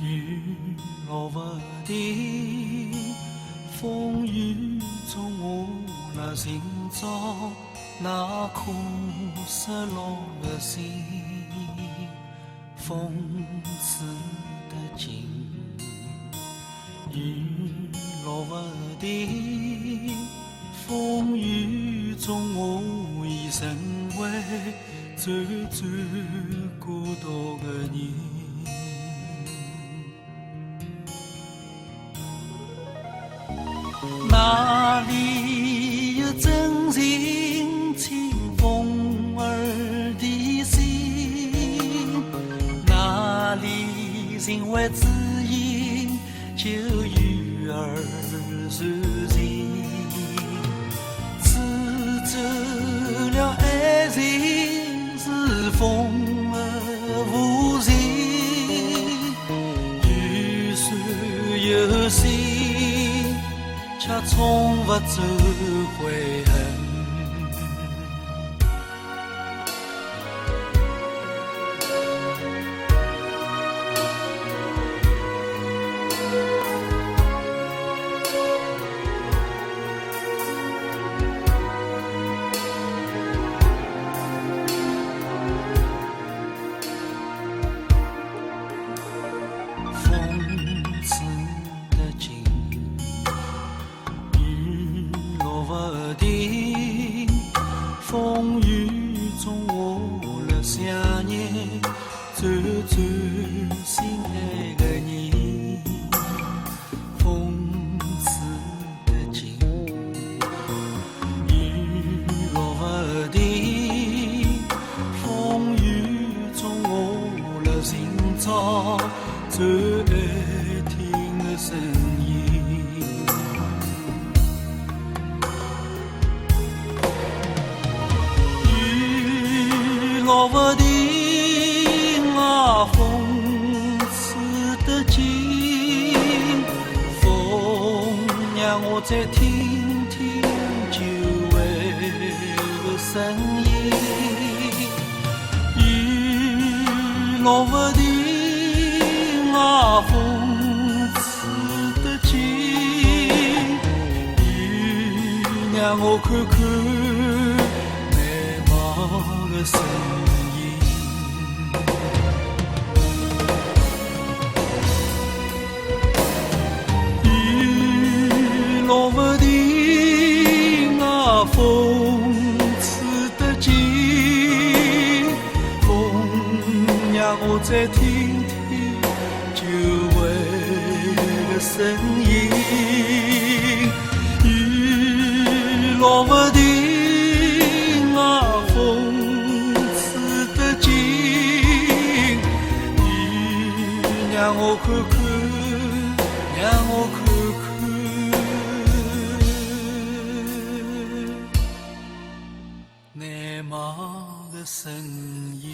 雨落不停，风雨中我那心中那苦涩落了心，风刺的紧，雨落不停，风雨中我已成为最最孤独的人。哪里有真情清风儿的心？哪里心怀知音就与儿随行？此走了爱情是风儿无情，雨水有心，却从不走悔恨。风刺的紧，雨落不停，风雨中我了想念最最心爱的人。风刺的紧，雨落不停，风雨中我了心中最爱听的声音。雨落不停啊，风刺得紧，风让我再听听久违的声音。雨落不停啊，风刺得紧，雨让我看看美貌的身影。雨落不停啊，风刺得紧，风让我再听听久违的声音。雨落不停啊，风刺得紧，雨让我看看，让我看看难忘的身影。